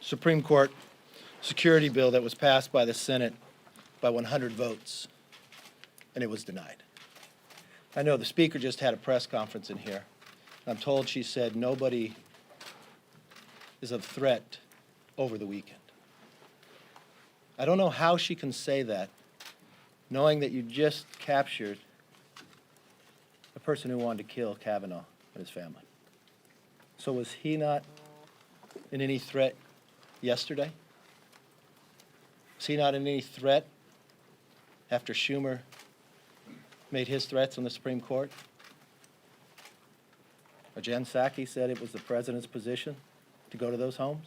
Supreme Court security bill that was passed by the Senate by 100 votes, and it was denied. I know the Speaker just had a press conference in here. I'm told she said nobody is a threat over the weekend. I don't know how she can say that, knowing that you just captured a person who wanted to kill Kavanaugh and his family. So was he not in any threat yesterday? Was he not in any threat after Schumer made his threats on the Supreme Court? Or Jen Psaki said it was the president's position to go to those homes?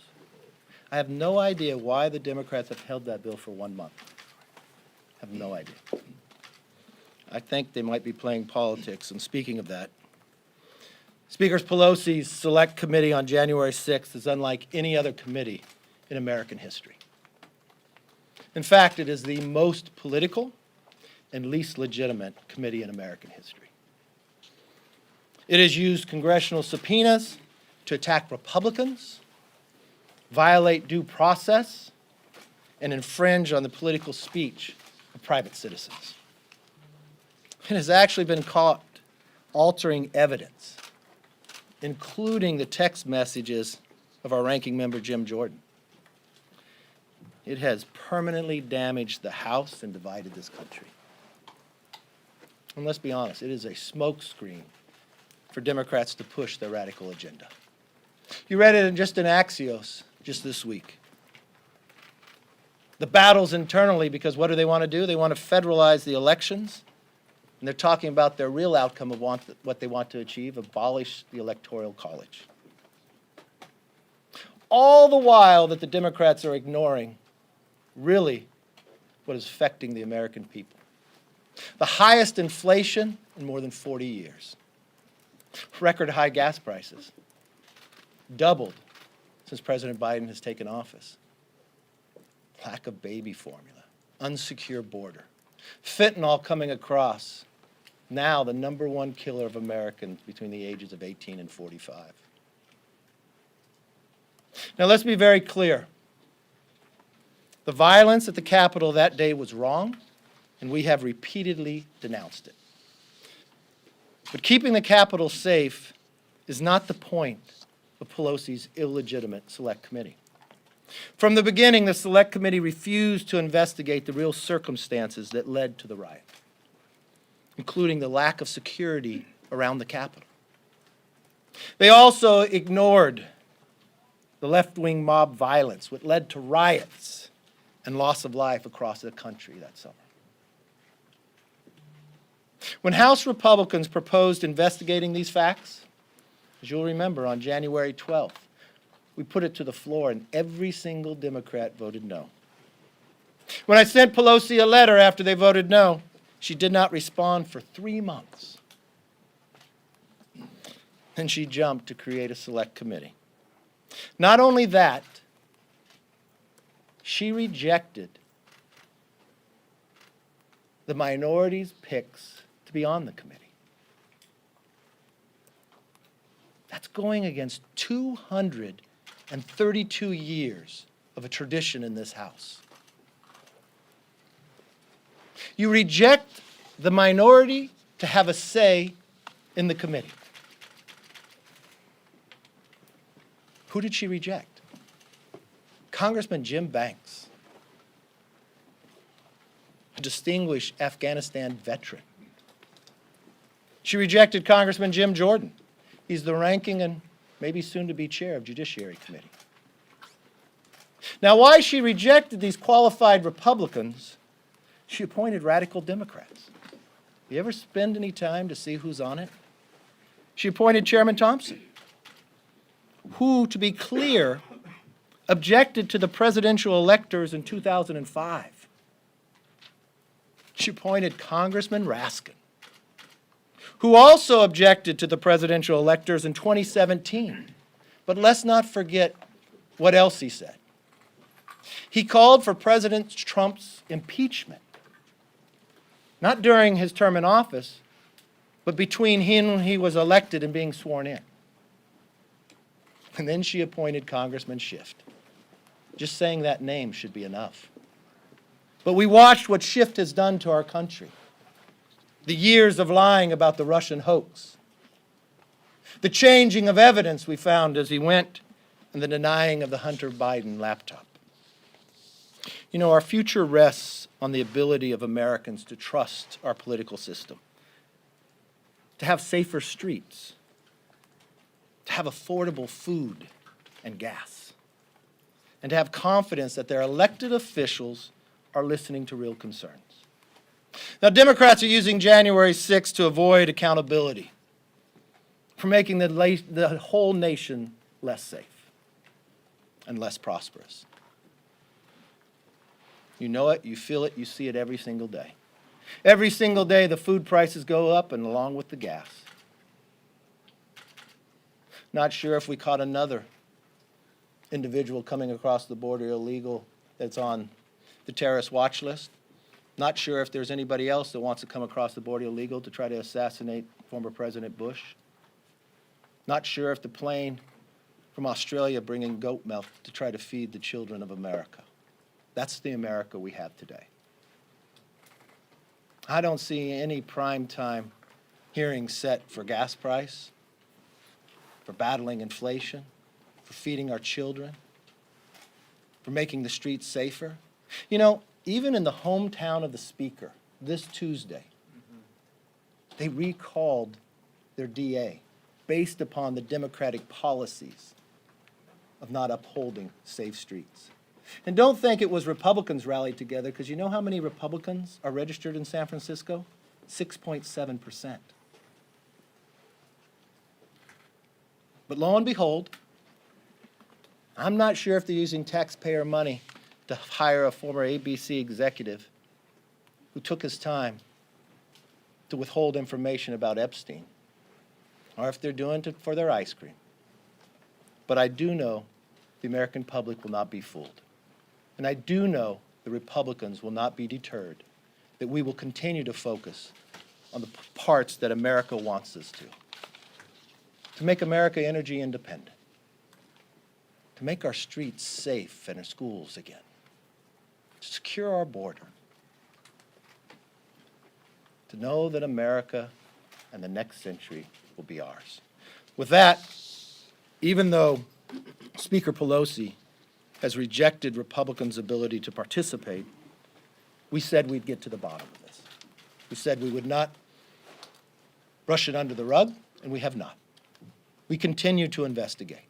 I have no idea why the Democrats have held that bill for 1 month. I have no idea. I think they might be playing politics. And speaking of that, Speaker Pelosi's Select Committee on January 6th is unlike any other committee in American history. In fact, it is the most political and least legitimate committee in American history. It has used congressional subpoenas to attack Republicans, violate due process, and infringe on the political speech of private citizens. It has actually been caught altering evidence, including the text messages of our ranking member, Jim Jordan. It has permanently damaged the House and divided this country. And let's be honest, it is a smokescreen for Democrats to push their radical agenda. You read it in Axios just this week. The battles internally, because what do they want to do? They want to federalize the elections. And they're talking about their real outcome of what they want to achieve, abolish the Electoral College. All the while that the Democrats are ignoring really what is affecting the American people. The highest inflation in more than 40 years. Record high gas prices. Doubled since President Biden has taken office. Lack of baby formula. Unsecure border. Fentanyl coming across. Now the #1 killer of Americans between the ages of 18 and 45. Now let's be very clear. The violence at the Capitol that day was wrong, and we have repeatedly denounced it. But keeping the Capitol safe is not the point of Pelosi's illegitimate Select Committee. From the beginning, the Select Committee refused to investigate the real circumstances that led to the riot, including the lack of security around the Capitol. They also ignored the left-wing mob violence, which led to riots and loss of life across the country that summer. When House Republicans proposed investigating these facts, as you'll remember, on January 12th, we put it to the floor and every single Democrat voted no. When I sent Pelosi a letter after they voted no, she did not respond for 3 months. Then she jumped to create a Select Committee. Not only that, she rejected the minority's picks to be on the committee. That's going against 232 years of a tradition in this House. You reject the minority to have a say in the committee. Who did she reject? Congressman Jim Banks, a distinguished Afghanistan veteran. She rejected Congressman Jim Jordan. He's the ranking and maybe soon to be chair of Judiciary Committee. Now, why she rejected these qualified Republicans, she appointed radical Democrats. You ever spend any time to see who's on it? She appointed Chairman Thompson, who, to be clear, objected to the presidential electors in 2005. She appointed Congressman Raskin, who also objected to the presidential electors in 2017. But let's not forget what else he said. He called for President Trump's impeachment, not during his term in office, but between him when he was elected and being sworn in. And then she appointed Congressman Schiff. Just saying that name should be enough. But we watched what Shift has done to our country. The years of lying about the Russian hoax. The changing of evidence we found as he went, and the denying of the Hunter Biden laptop. You know, our future rests on the ability of Americans to trust our political system, to have safer streets, to have affordable food and gas, and to have confidence that their elected officials are listening to real concerns. Now, Democrats are using January 6th to avoid accountability, for making the whole nation less safe and less prosperous. You know it, you feel it, you see it every single day. Every single day the food prices go up, and along with the gas. Not sure if we caught another individual coming across the border illegal that's on the terrorist watch list. Not sure if there's anybody else that wants to come across the border illegal to try to assassinate former President Bush. Not sure if the plane from Australia bringing goat milk to try to feed the children of America. That's the America we have today. I don't see any primetime hearings set for gas price, for battling inflation, for feeding our children, for making the streets safer. You know, even in the hometown of the Speaker, this Tuesday, they recalled their DA based upon the Democratic policies of not upholding safe streets. And don't think it was Republicans rallied together, because you know how many Republicans are registered in San Francisco? 6.7%. But lo and behold, I'm not sure if they're using taxpayer money to hire a former ABC executive who took his time to withhold information about Epstein, or if they're doing it for their ice cream. But I do know the American public will not be fooled. And I do know the Republicans will not be deterred, that we will continue to focus on the parts that America wants us to make America energy independent, to make our streets safe and our schools again, to secure our border, to know that America and the next century will be ours. With that, even though Speaker Pelosi has rejected Republicans' ability to participate, we said we'd get to the bottom of this. We said we would not brush it under the rug, and we have not. We continue to investigate.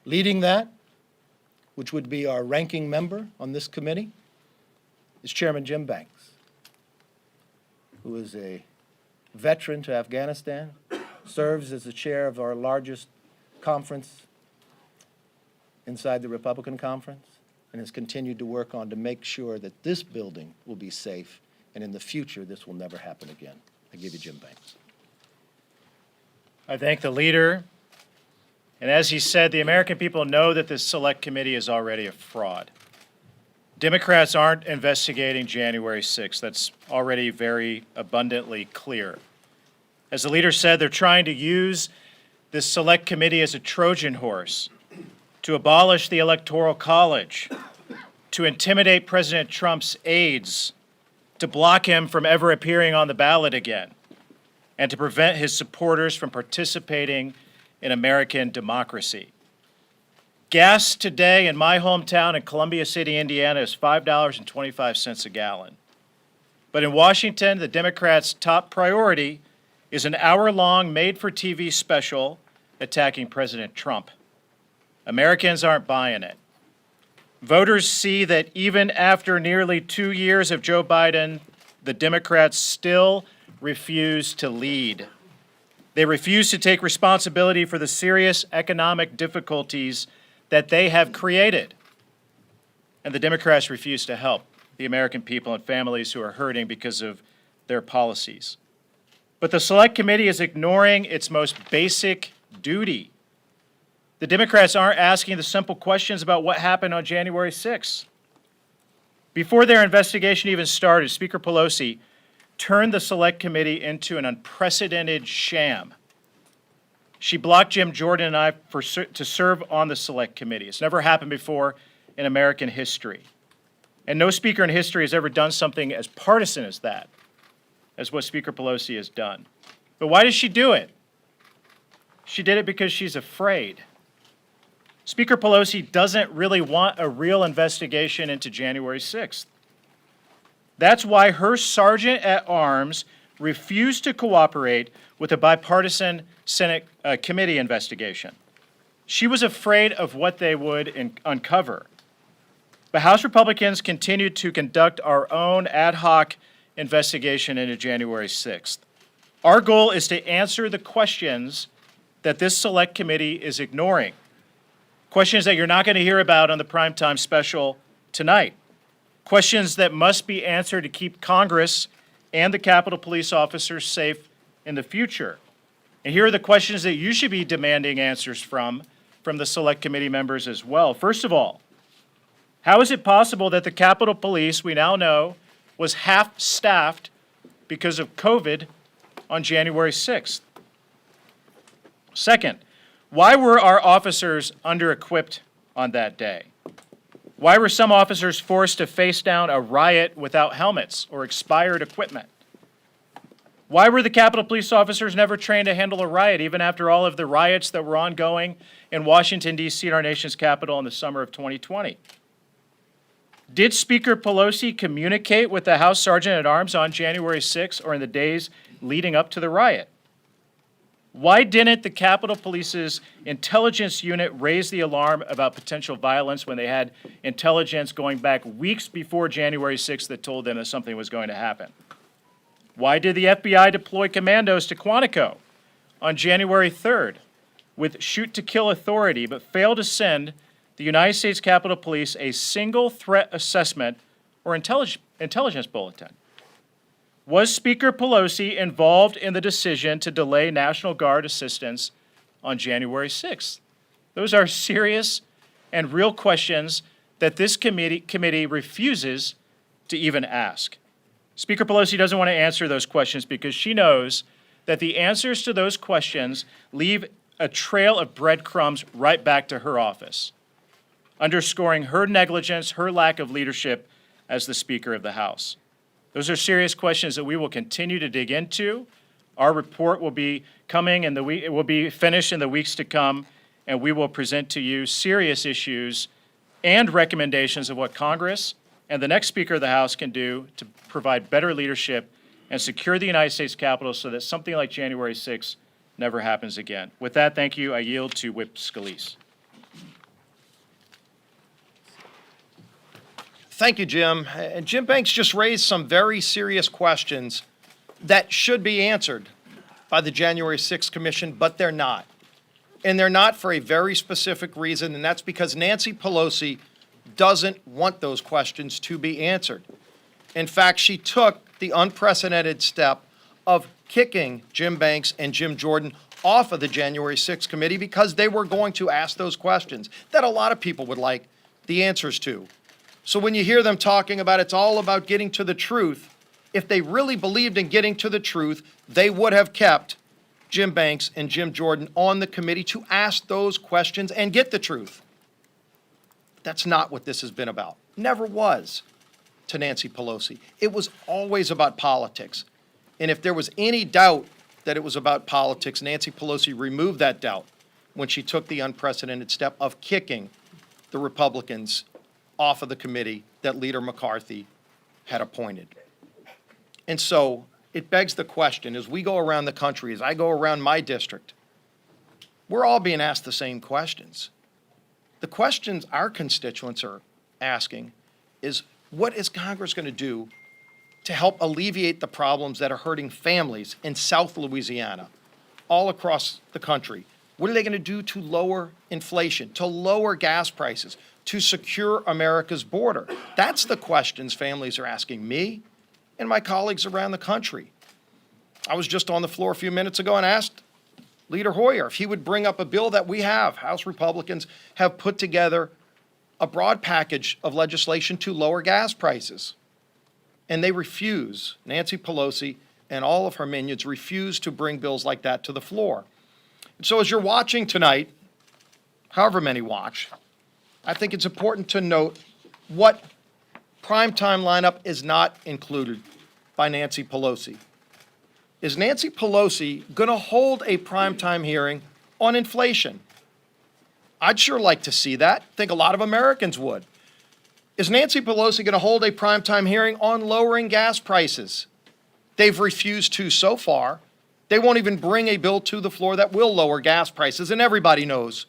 Leading that, which would be our ranking member on this committee, is Chairman Jim Banks, who is a veteran to Afghanistan, serves as the chair of our largest conference inside the Republican conference, and has continued to work on to make sure that this building will be safe, and in the future, this will never happen again. I give you Jim Banks. I thank the leader. And as he said, the American people know that this select committee is already a fraud. Democrats aren't investigating January 6th. That's already very abundantly clear. As the leader said, they're trying to use this select committee as a Trojan horse to abolish the Electoral College, to intimidate President Trump's aides, to block him from ever appearing on the ballot again, and to prevent his supporters from participating in American democracy. Gas today in my hometown in Columbia City, Indiana, is $5.25 a gallon. But in Washington, the Democrats' top priority is an hour-long made-for-TV special attacking President Trump. Americans aren't buying it. Voters see that even after nearly 2 years of Joe Biden, the Democrats still refuse to lead. They refuse to take responsibility for the serious economic difficulties that they have created. And the Democrats refuse to help the American people and families who are hurting because of their policies. But the Select Committee is ignoring its most basic duty. The Democrats aren't asking the simple questions about what happened on January 6th. Before their investigation even started, Speaker Pelosi turned the Select Committee into an unprecedented sham. She blocked Jim Jordan and I to serve on the Select Committee. It's never happened before, in American history. And no speaker in history has ever done something as partisan as that, as what Speaker Pelosi has done. But why does she do it? She did it because she's afraid. Speaker Pelosi doesn't really want a real investigation into January 6th. That's why her sergeant at arms refused to cooperate with a bipartisan Senate committee investigation. She was afraid of what they would uncover. But House Republicans continued to conduct our own ad hoc investigation into January 6th. Our goal is to answer the questions that this select committee is ignoring. Questions that you're not going to hear about on the primetime special tonight. Questions that must be answered to keep Congress and the Capitol Police officers safe in the future. And here are the questions that you should be demanding answers from the select committee members as well. First of all, how is it possible that the Capitol Police, we now know, was half-staffed because of COVID on January 6th? Second, why were our officers under-equipped on that day? Why were some officers forced to face down a riot without helmets or expired equipment? Why were the Capitol Police officers never trained to handle a riot, even after all of the riots that were ongoing in Washington, D.C., and our nation's capital in the summer of 2020? Did Speaker Pelosi communicate with the House Sergeant at Arms on January 6th or in the days leading up to the riot? Why didn't the Capitol Police's intelligence unit raise the alarm about potential violence when they had intelligence going back weeks before January 6th that told them that something was going to happen? Why did the FBI deploy commandos to Quantico on January 3rd with shoot-to-kill authority but fail to send the United States Capitol Police a single threat assessment or intelligence bulletin? Was Speaker Pelosi involved in the decision to delay National Guard assistance on January 6th? Those are serious and real questions that this committee refuses to even ask. Speaker Pelosi doesn't want to answer those questions because she knows that the answers to those questions leave a trail of breadcrumbs right back to her office, underscoring her negligence, her lack of leadership as the Speaker of the House. Those are serious questions that we will continue to dig into. Our report will be coming and it will be finished in the weeks to come, and we will present to you serious issues and recommendations of what Congress and the next Speaker of the House can do to provide better leadership and secure the United States Capitol so that something like January 6th never happens again. With that, thank you. I yield to Whip Scalise. Thank you, Jim. And Jim Banks just raised some very serious questions that should be answered by the January 6th Commission, but they're not. And they're not for a very specific reason, and that's because Nancy Pelosi doesn't want those questions to be answered. In fact, she took the unprecedented step of kicking Jim Banks and Jim Jordan off of the January 6th committee because they were going to ask those questions that a lot of people would like the answers to. So when you hear them talking about it's all about getting to the truth, if they really believed in getting to the truth, they would have kept Jim Banks and Jim Jordan on the committee to ask those questions and get the truth. That's not what this has been about. Never was to Nancy Pelosi. It was always about politics. And if there was any doubt that it was about politics, Nancy Pelosi removed that doubt when she took the unprecedented step of kicking the Republicans off of the committee that Leader McCarthy had appointed. And so it begs the question, as we go around the country, as I go around my district, we're all being asked the same questions. The questions our constituents are asking is, what is Congress going to do to help alleviate the problems that are hurting families in South Louisiana, all across the country? What are they going to do to lower inflation, to lower gas prices, to secure America's border? That's the questions families are asking me and my colleagues around the country. I was just on the floor a few minutes ago and asked Leader Hoyer if he would bring up a bill that we have. House Republicans have put together a broad package of legislation to lower gas prices. And they refuse, Nancy Pelosi and all of her minions refuse to bring bills like that to the floor. And so as you're watching tonight, however many watch, I think it's important to note what primetime lineup is not included by Nancy Pelosi. Is Nancy Pelosi going to hold a primetime hearing on inflation? I'd sure like to see that. I think a lot of Americans would. Is Nancy Pelosi going to hold a primetime hearing on lowering gas prices? They've refused to so far. They won't even bring a bill to the floor that will lower gas prices, and everybody knows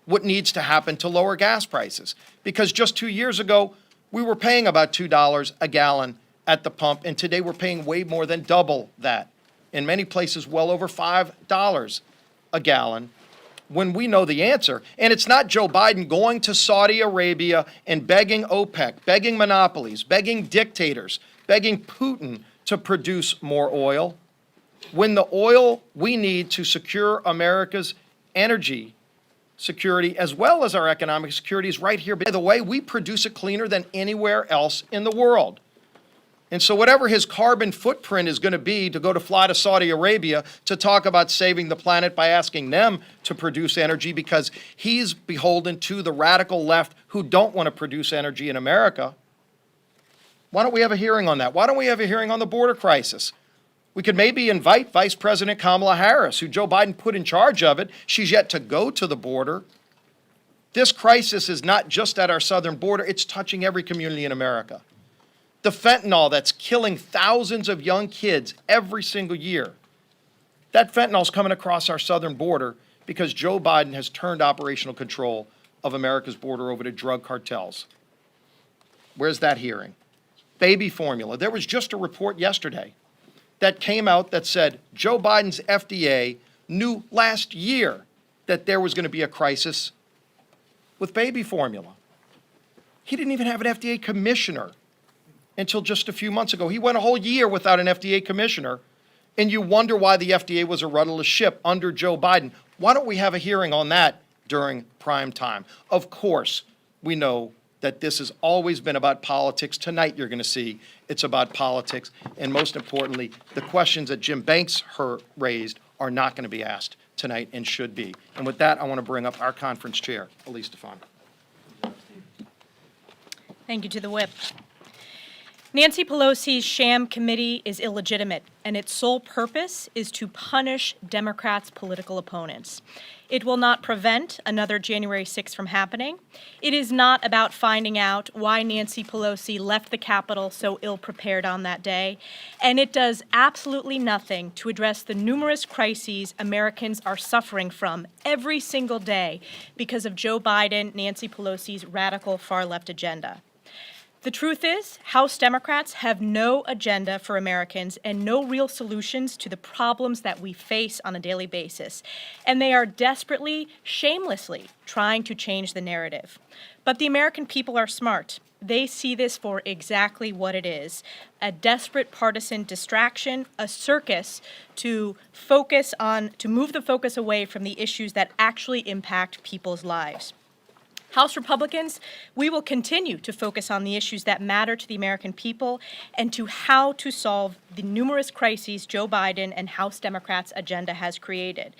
what needs to happen to lower gas prices. Because just 2 years ago, we were paying about $2 a gallon at the pump, and today we're paying way more than double that. In many places, well over $5 a gallon, when we know the answer. And it's not Joe Biden going to Saudi Arabia and begging OPEC, begging monopolies, begging dictators, begging Putin to produce more oil, when the oil we need to secure America's energy security as well as our economic security is right here. By the way, we produce it cleaner than anywhere else in the world. And so whatever his carbon footprint is going to be to go to fly to Saudi Arabia to talk about saving the planet by asking them to produce energy because he's beholden to the radical left who don't want to produce energy in America. Why don't we have a hearing on that? Why don't we have a hearing on the border crisis? We could maybe invite Vice President Kamala Harris, who Joe Biden put in charge of it. She's yet to go to the border. This crisis is not just at our southern border, it's touching every community in America. The fentanyl that's killing thousands of young kids every single year, that fentanyl's coming across our southern border because Joe Biden has turned operational control of America's border over to drug cartels. Where's that hearing? Baby formula. There was just a report yesterday that came out that said Joe Biden's FDA knew last year that there was going to be a crisis with baby formula. He didn't even have an FDA commissioner until just a few months ago. He went a whole year without an FDA commissioner, and you wonder why the FDA was a rudderless ship under Joe Biden. Why don't we have a hearing on that during prime time? Of course, we know that this has always been about politics. Tonight, you're going to see it's about politics. And most importantly, the questions that Jim Banks raised are not going to be asked tonight and should be. And with that, I want to bring up our conference chair, Elise Stefanik. Thank you to the whip. Nancy Pelosi's sham committee is illegitimate, and its sole purpose is to punish Democrats' political opponents. It will not prevent another January 6th from happening. It is not about finding out why Nancy Pelosi left the Capitol so ill-prepared on that day, and it does absolutely nothing to address the numerous crises Americans are suffering from every single day because of Joe Biden, Nancy Pelosi's radical far-left agenda. The truth is, House Democrats have no agenda for Americans and no real solutions to the problems that we face on a daily basis. And they are desperately, shamelessly trying to change the narrative. But the American people are smart. They see this for exactly what it is, a desperate partisan distraction, a circus to move the focus away from the issues that actually impact people's lives. House Republicans, we will continue to focus on the issues that matter to the American people and to how to solve the numerous crises Joe Biden and House Democrats' agenda has created.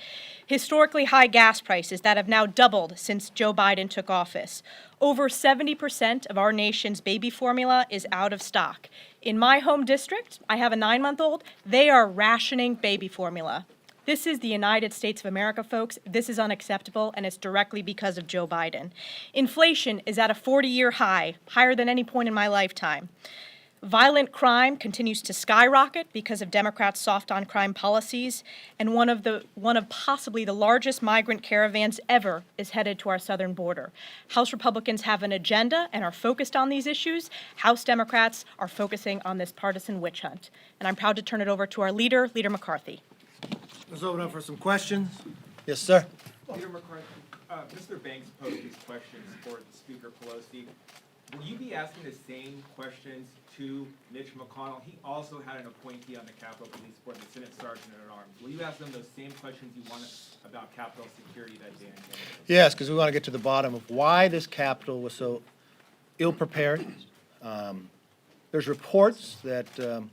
Historically high gas prices that have now doubled since Joe Biden took office. Over 70% of our nation's baby formula is out of stock. In my home district, I have a 9-month-old, they are rationing baby formula. This is the United States of America, folks. This is unacceptable, and it's directly because of Joe Biden. Inflation is at a 40-year high, higher than any point in my lifetime. Violent crime continues to skyrocket because of Democrats' soft-on-crime policies, and one of possibly the largest migrant caravans ever is headed to our southern border. House Republicans have an agenda and are focused on these issues. House Democrats are focusing on this partisan witch hunt. And I'm proud to turn it over to our leader, Leader McCarthy. Let's open up for some questions. Yes, sir. Leader McCarthy, Mr. Banks posed these questions for Speaker Pelosi. Will you be asking the same questions to Mitch McConnell? He also had an appointee on the Capitol Police Board, the Senate Sergeant at Arms. Will you ask them those same questions you want about Capitol security that day in January? Yes, because we want to get to the bottom of why this Capitol was so ill-prepared. There's reports that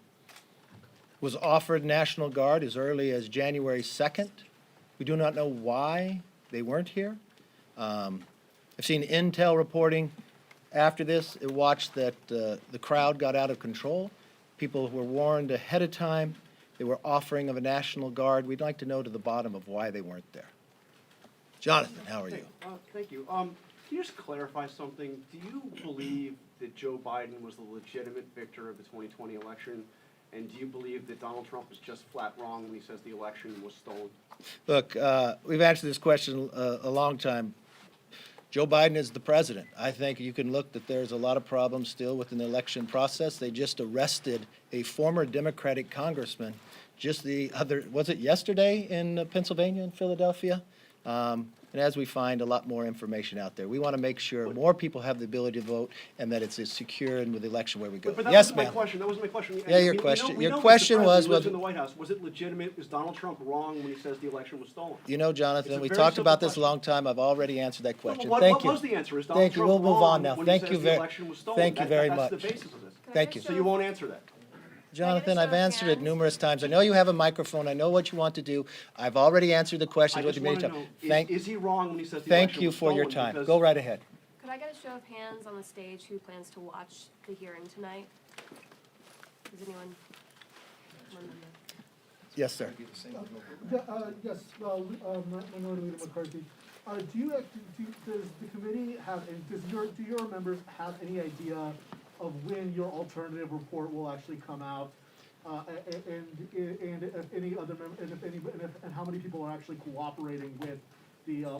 was offered National Guard as early as January 2nd. We do not know why they weren't here. I've seen intel reporting after this. It watched that the crowd got out of control. People were warned ahead of time. They were offering of a National Guard. We'd like to know to the bottom of why they weren't there. Jonathan, how are you? Thank you. Can you just clarify something? Do you believe that Joe Biden was the legitimate victor of the 2020 election? And do you believe that Donald Trump was just flat wrong when he says the election was stolen? Look, we've answered this question a long time. Joe Biden is the president. I think you can look that there's a lot of problems still with an election process. They just arrested a former Democratic congressman just the other, was it yesterday in Pennsylvania and Philadelphia? And as we find a lot more information out there, we want to make sure more people have the ability to vote and that it's as secure and with the election where we go. But that Yes, wasn't my ma'am. question. That wasn't my question. Yeah, your We know- question- we your know Mr. question President was lives whether- in the White House. Was it legitimate? Is Donald Trump wrong when he says the election was stolen? You know, It's Jonathan, a we very talked simple about this a question. long time. I've already answered that question. What Thank you. was the answer? Is Donald Thank you. Trump We'll move on wrong now. when Thank he you says very- the election was stolen? thank you very That's much. the basis of this. Thank you. So you won't answer that? Jonathan, show I've of answered it hands? numerous times. I know you have a microphone. I know what you want to do. I've already answered the I questions with just you many want to times. know, Thank, is he wrong when he says the thank election you was for your stolen? time. Because- Go right ahead. Could I get a show of hands on the stage who plans to watch the hearing tonight? Does anyone? One member. Yes, sir. Yes, Minority Leader McCarthy. Does the committee have, do your members have any idea of when your alternative report will actually come out? And if any other and how many people are actually cooperating with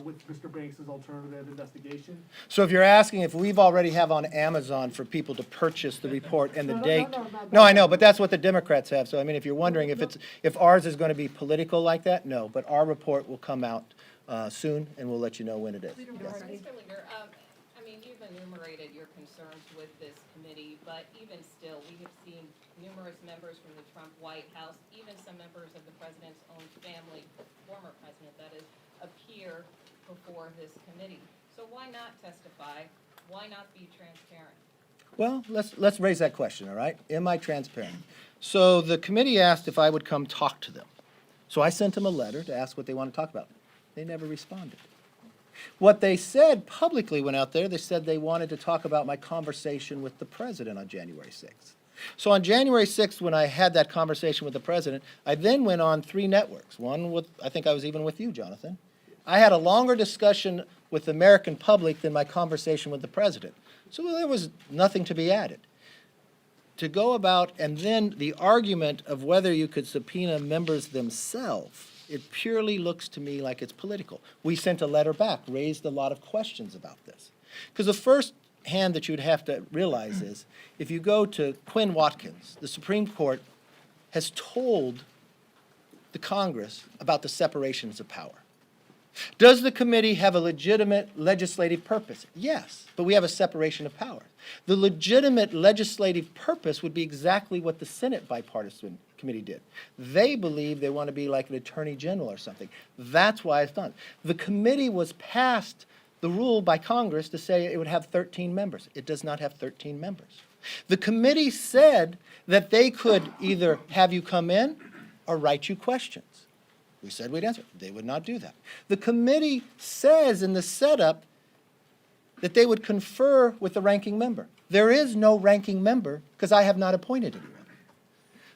with Mr. Banks's alternative investigation? So if you're asking if we've already have on Amazon for people to purchase the report and the No, no, date. no, no, No, I no. know, but that's what the Democrats have. So I mean, if you're wondering if ours is going to be political like that, no. But our report will come out soon, and we'll let you know when it is. Yes. Mr. Leader, I mean, you've enumerated your concerns with this committee, but even still, we have seen numerous members from the Trump White House, even some members of the president's own family, former president, that is, appear before this committee. So why not testify? Why not be transparent? Well, let's raise that question, all right? Am I transparent? So the committee asked if I would come talk to them. So I sent them a letter to ask what they want to talk about. They never responded. What they said publicly went out there, they said they wanted to talk about my conversation with the president on January 6th. So on January 6th, when I had that conversation with the president, I then went on 3 networks. One with, I think I was even with you, Jonathan. I had a longer discussion with the American public than my conversation with the president. So there was nothing to be added. To go about, and then the argument of whether you could subpoena members themselves, it purely looks to me like it's political. We sent a letter back, raised a lot of questions about this. Because the first hand that you'd have to realize is, if you go to Quinn Watkins, the Supreme Court has told the Congress about the separations of power. Does the committee have a legitimate legislative purpose? Yes, but we have a separation of powers. The legitimate legislative purpose would be exactly what the Senate bipartisan committee did. They believe they want to be like an attorney general or something. That's why it's done. The committee was passed the rule by Congress to say it would have 13 members. It does not have 13 members. The committee said that they could either have you come in or write you questions. We said we'd answer. They would not do that. The committee says in the setup that they would confer with the ranking member. There is no ranking member because I have not appointed anyone.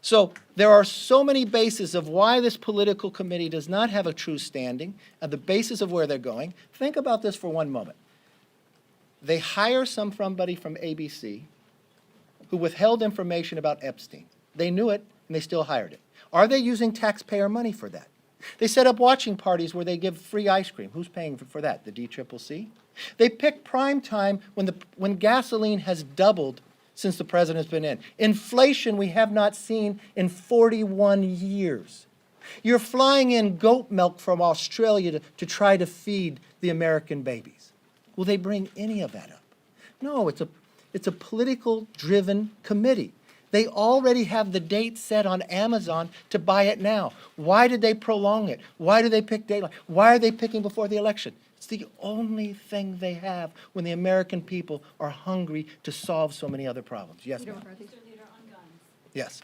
So there are so many bases of why this political committee does not have a true standing and the basis of where they're going. Think about this for one moment. They hire somebody from ABC who withheld information about Epstein. They knew it, and they still hired it. Are they using taxpayer money for that? They set up watching parties where they give free ice cream. Who's paying for that? The DCCC? They pick prime time when gasoline has doubled since the president's been in. Inflation we have not seen in 41 years. You're flying in goat milk from Australia to try to feed the American babies. Will they bring any of that up? No, it's a political-driven committee. They already have the date set on Amazon to buy it now. Why did they prolong it? Why do they pick Dateline? Why are they picking before the election? It's the only thing they have when the American people are hungry to solve so many other problems. Yes, ma'am. Mr. Leader, on guns. Yes.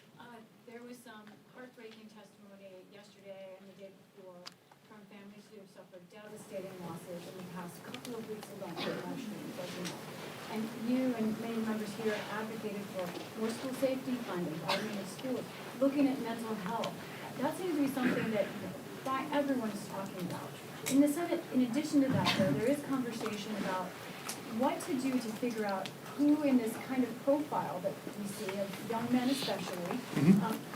There was some heartbreaking testimony yesterday and the day before from families who have suffered devastating losses in the past couple of weeks alone. and you and many members here advocated for more school safety funding, hardening of schools, looking at mental health. That seems to be something that everyone is talking about. In the Senate, in addition to that, though, there is conversation about what to do to figure out who in this kind of profile that we see of young men especially,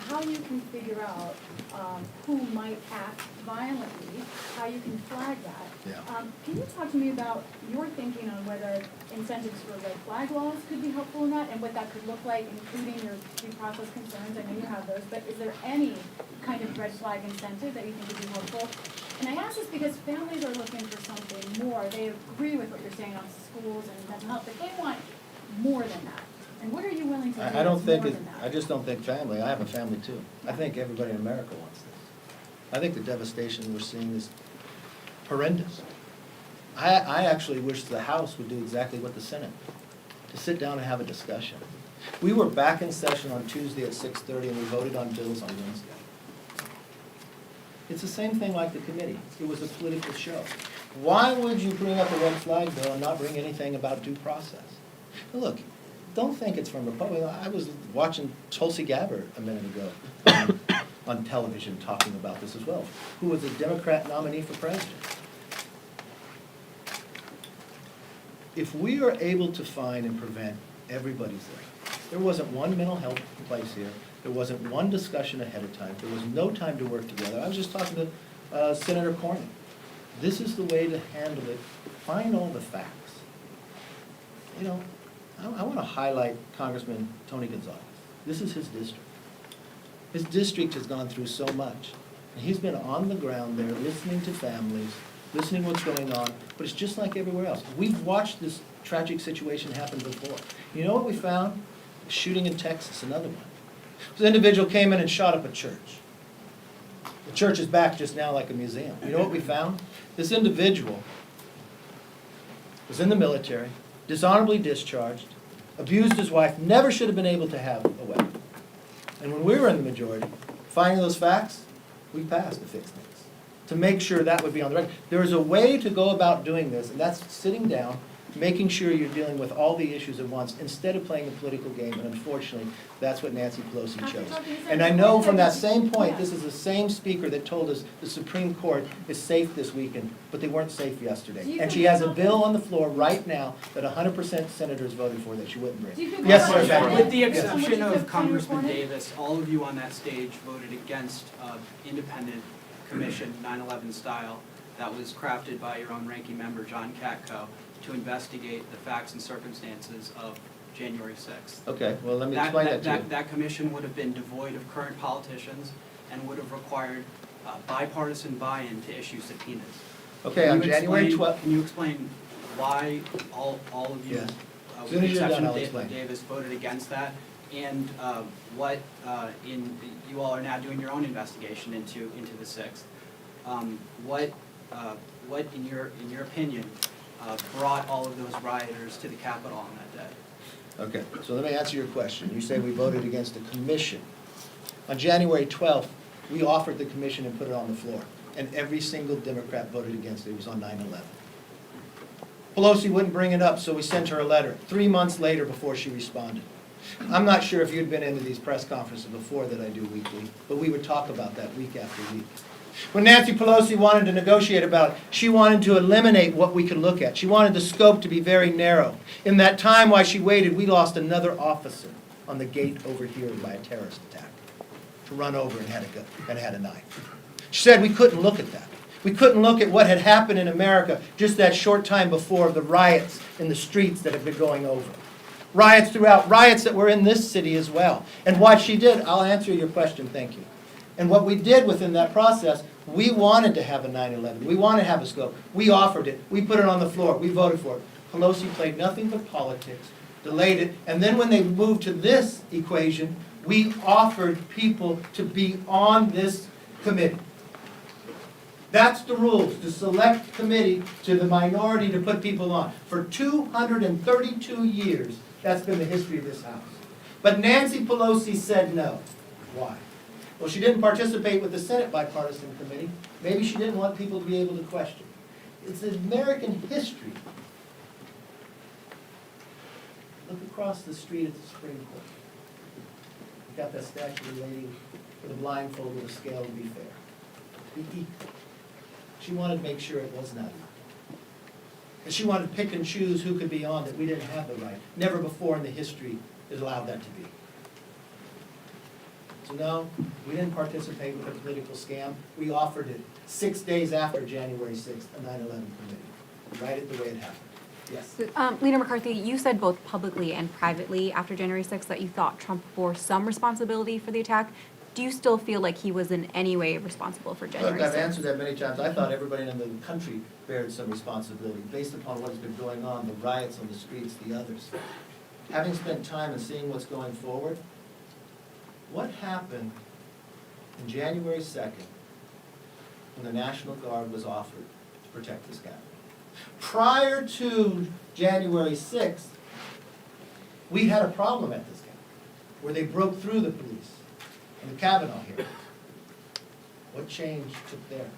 how you can figure out who might act violently, how you can flag that. Yeah. Can you talk to me about your thinking on whether incentives for red flag laws could be helpful or not, and what that could look like, including your due process concerns? I know you have those, but is there any kind of red flag incentive that you think would be helpful? And I ask this because families are looking for something more. They agree with what you're saying on schools and mental health, but they want more than that. And what are you willing to do I don't that's think, more it- than that? I just don't think family, I have a family too. I think everybody in America wants this. I think the devastation we're seeing is horrendous. I actually wish the House would do exactly what the Senate, to sit down and have a discussion. We were back in session on Tuesday at 6:30 and we voted on bills on Wednesday. It's the same thing like the committee. It was a political show. Why would you bring up a red flag bill and not bring anything about due process? Look, don't think it's from Republican. I was watching Tulsi Gabbard a minute ago on television talking about this as well, who was a Democrat nominee for president. If we are able to find and prevent everybody's there. There wasn't one mental health place here. There wasn't one discussion ahead of time. There was no time to work together. I was just talking to Senator Cornyn. This is the way to handle it. Find all the facts. You know, I want to highlight Congressman Tony Gonzalez. This is his district. His district has gone through so much. And he's been on the ground there listening to families, listening what's going on, but it's just like everywhere else. We've watched this tragic situation happen before. You know what we found? A shooting in Texas, another one. This individual came in and shot up a church. The church is back just now like a museum. You know what we found? This individual was in the military, dishonorably discharged, abused his wife, never should have been able to have a weapon. And when we were in the majority, finding those facts, we passed to fix things, to make sure that would be on the record. There is a way to go about doing this, and that's sitting down, making sure you're dealing with all the issues at once, instead of playing a political game, and unfortunately, that's what Nancy Pelosi chose. And I know from that same point, this is the same speaker that told us the Supreme Court is safe this weekend, but they weren't safe yesterday. And she has a bill on the floor right now that 100% senators voted for that she wouldn't bring. Yes, sir, Becky. With the exception of Congressman Davis, all of you on that stage voted against independent commission, 9/11 style, that was crafted by your own ranking member, John Katko, to investigate the facts and circumstances of January 6th. Okay, well, let me explain that to you. That commission would have been devoid of current politicians and would have required bipartisan buy-in to issue subpoenas. Okay, on January 12th. Can you explain why all of you, Yes. As with soon the as you're exception done, of I'll Dave explain. Davis, voted against that? And what, you all are now doing your own investigation into the 6th. What in your opinion, brought all of those rioters to the Capitol on that day? Okay, so let me answer your question. You say we voted against the commission. On January 12th, we offered the commission and put it on the floor, and every single Democrat voted against it. It was on 9/11. Pelosi wouldn't bring it up, so we sent her a letter 3 months later before she responded. I'm not sure if you'd been into these press conferences before that I do weekly, but we would talk about that week after week. When Nancy Pelosi wanted to negotiate about it, she wanted to eliminate what we could look at. She wanted the scope to be very narrow. In that time while she waited, we lost another officer on the gate over here by a terrorist attack, to run over and had a knife. She said we couldn't look at that. We couldn't look at what had happened in America just that short time before, the riots in the streets that had been going over. Riots throughout, riots that were in this city as well. And what she did, I'll answer your question, thank you. And what we did within that process, we wanted to have a 9/11. We wanted to have a scope. We offered it. We put it on the floor. We voted for it. Pelosi played nothing but politics, delayed it, and then when they moved to this equation, we offered people to be on this committee. That's the rules, to select committee to the minority to put people on. For 232 years, that's been the history of this House. But Nancy Pelosi said no. Why? Well, she didn't participate with the Senate bipartisan committee. Maybe she didn't want people to be able to question. It's American history Look across the street at the Supreme Court. You got that statue of the lady with a blindfold with a scale to be fair. Be equal. She wanted to make sure it was not equal. And she wanted to pick and choose who could be on that we didn't have the right. Never before in the history is allowed that to be. So no, we didn't participate with a political scam. We offered it 6 days after January 6th, a 9/11 committee. Write it the way it happened. Yes. Leader McCarthy, you said both publicly and privately after January 6th that you thought Trump bore some responsibility for the attack. Do you still feel like he was in any way responsible for January 6th? Look, I've answered that many times. I thought everybody in the country bared some responsibility based upon what's been going on, the riots on the streets, the others. Having spent time and seeing what's going forward, what happened on January 2nd when the National Guard was offered to protect this guy? Prior to January 6th, we had a problem at this camp where they broke through the police in the Kavanaugh hearing. What change took there?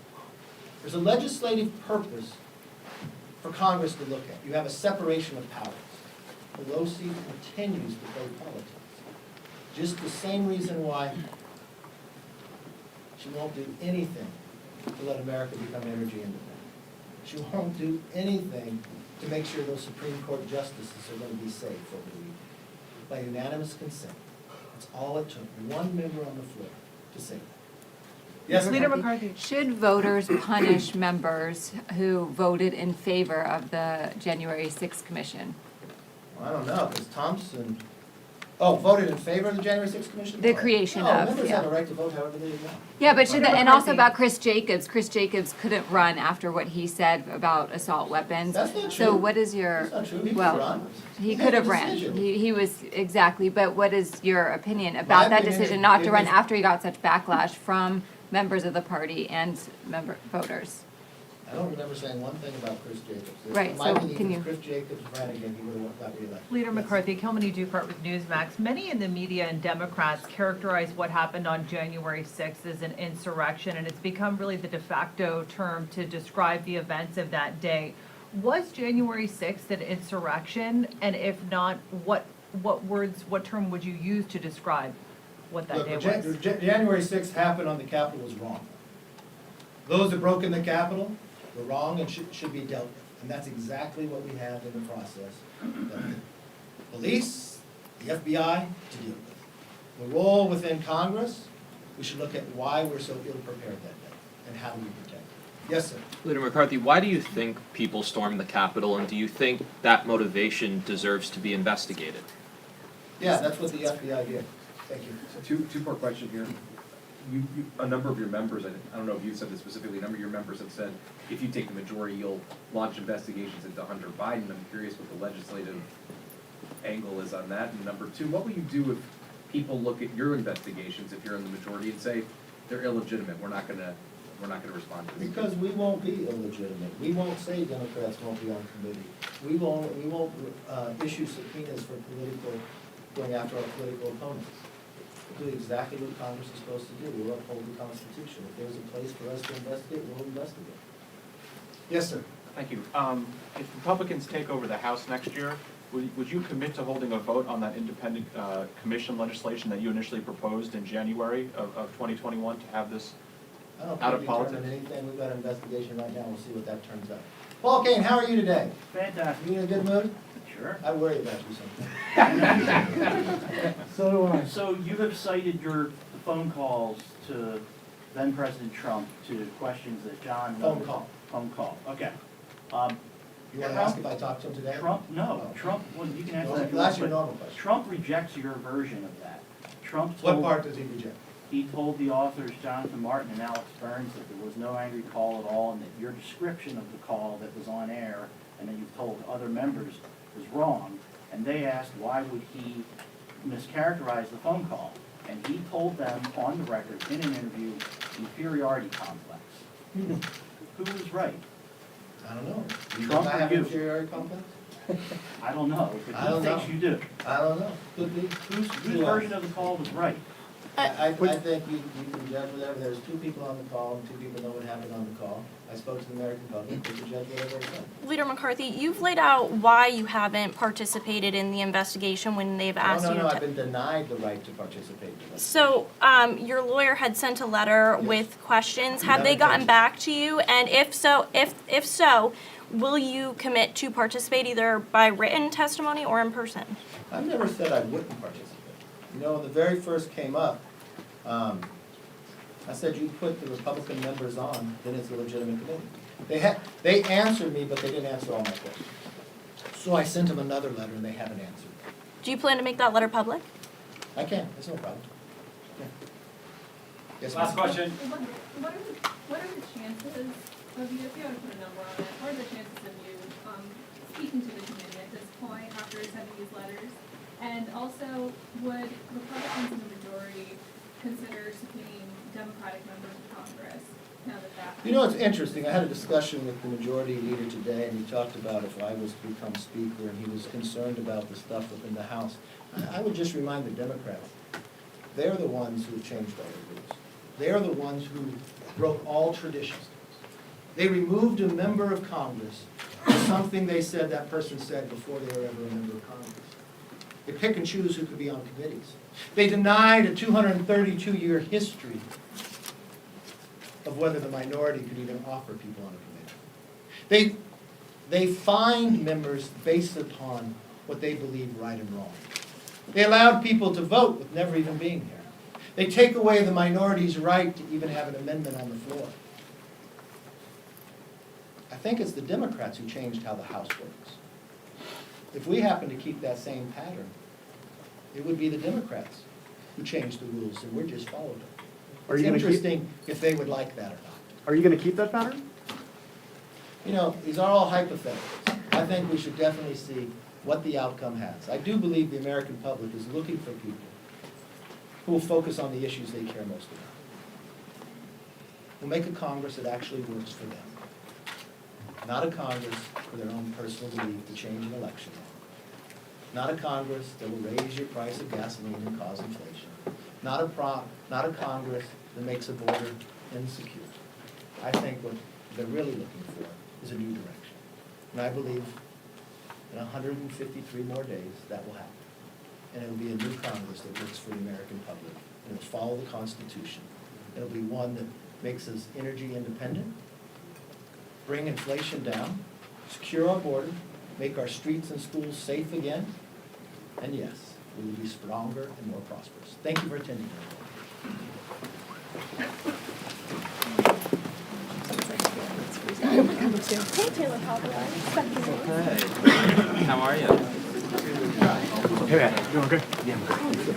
There's a legislative purpose for Congress to look at. You have a separation of powers. Pelosi continues to play politics. Just the same reason why she won't do anything to let America become energy independent. She won't do anything to make sure those Supreme Court justices are going to be safe over the weekend. By unanimous consent. That's all it took. One member on the floor to say that. Yes, Leader McCarthy. Should voters punish members who voted in favor of the January 6th commission? Well, I don't know, because Thompson, voted in favor of the January 6th commission? The creation No, of, members yeah. have a right to vote however they want. Yeah, but should that, and also about Chris Jacobs. Chris Jacobs couldn't run after what he said about assault weapons. That's not So true. what is your? That's not true. He could well, run. He He could made a have ran. decision. He was, exactly, but what is your opinion about that opinion decision is not it to run was- after he got such backlash from members of the party and voters? I don't remember saying one thing about Chris Jacobs. Right, My so belief can is you- Chris Jacobs ran again, he would have got reelected. Leader Yes. McCarthy, Kilmany Dukart with Newsmax. Many in the media and Democrats characterize what happened on January 6th as an insurrection, and it's become really the de facto term to describe the events of that day. Was January 6th an insurrection? And if not, what term would you use to describe what that Look, day what was? January 6th happened on the Capitol was wrong. Those that broke in the Capitol were wrong and should be dealt with. And that's exactly what we have in the process. The police, the FBI to deal with. The role within Congress, we should look at why we're so ill-prepared that day and how do we protect it. Yes, sir. Leader McCarthy, why do you think people stormed the Capitol, and do you think that motivation deserves to be investigated? Yeah, that's what the FBI did. Thank you. So two-part question here. A number of your members, I don't know if you said this specifically, a number of your members have said, if you take the majority, you'll launch investigations into Hunter Biden. I'm curious what the legislative angle is on that. And number two, what will you do if people look at your investigations, if you're in the majority, and say they're illegitimate, we're not gonna respond to this? Because we won't be illegitimate. We won't say Democrats won't be on committee. We won't issue subpoenas for going after our political opponents. We'll do exactly what Congress is supposed to do. We'll uphold the Constitution. If there's a place for us to investigate, we'll investigate. Yes, sir. Thank you. If Republicans take over the House next year, would you commit to holding a vote on that independent commission legislation that you initially proposed in January of 2021 to have this I don't out think of we determine politics? anything. We've got an investigation right now. We'll see what that turns out. Paul Kane, how are you today? Fantastic. You in a good mood? Sure. I worry about you sometimes. So do I. So you have cited your phone calls to then President Trump to questions that John. Phone call. Phone call, okay. You want to ask if I talked to him today? Trump, no, Oh. Trump, well, you can ask Well, that. if you that's want, your but normal question. Trump rejects your version of that. Trump What told. part does he reject? He told the authors, Jonathan Martin and Alex Burns, that there was no angry call at all, and that your description of the call that was on air, and that you've told other members, was wrong. And they asked, why would he mischaracterize the phone call? And he told them on the record, in an interview, inferiority complex. Who was right? I don't know. You Trump think I or have you? an inferiority complex? I don't know, but I who don't thinks know. you do? I don't know. Could be. Whose version of the call was right? I think you can judge whatever. There's two people on the call, and two people know what happened on the call. I spoke to the American public, they can judge whatever they said. Leader McCarthy, you've laid out why you haven't participated in the investigation when they've asked you to. No, I've been denied the right to participate in the So, your lawyer had sent a letter with questions. Have Never they gotten did. back to you? And if so, will you commit to participate either by written testimony or in person? I've never said I wouldn't participate. You know, when the very first came up, I said you put the Republican members on, then it's a legitimate committee. They answered me, but they didn't answer all my questions. So I sent them another letter and they haven't answered. Do you plan to make that letter public? I can, there's no problem. Yeah. Yes, Last ma'am. question. What are the chances of you, if you had to put a number on it, what are the chances of you speaking to the committee at this point after sending these letters? And also, would Republicans in the majority consider subpoenaing Democratic members of Congress now that You know, it's interesting. I had a discussion with the majority leader today, and he talked about if I was to become speaker, and he was concerned about the stuff within the House. I would just remind the Democrats, they're the ones who have changed all the rules. They're the ones who broke all traditions. They removed a member of Congress for something they said that person said before they were ever a member of Congress. They pick and choose who could be on committees. They denied a 232-year history of whether the minority could even offer people on a committee. They find members based upon what they believe right and wrong. They allowed people to vote with never even being here. They take away the minority's right to even have an amendment on the floor. I think it's the Democrats who changed how the House works. If we happen to keep that same pattern, it would be the Democrats who changed the rules, and we're just following them. Are It's you gonna keep- interesting if they would like that or not. Are you going to keep that pattern? You know, these are all hypotheticals. I think we should definitely see what the outcome has. I do believe the American public is looking for people who will focus on the issues they care most about. Who make a Congress that actually works for them. Not a Congress for their own personal belief to change an election. Not a Congress that will raise your price of gasoline and cause inflation. Not a Congress that makes a border insecure. I think what they're really looking for is a new direction. And I believe in 153 more days that will happen. And it'll be a new Congress that works for the American public. And it'll follow the Constitution. It'll be one that makes us energy independent, bring inflation down, secure our border, make our streets and schools safe again, and yes, we will be stronger and more prosperous. Thank you for attending. Hey, Taylor Hey, how are you? Hey, man. You doing okay? Yeah, I'm good.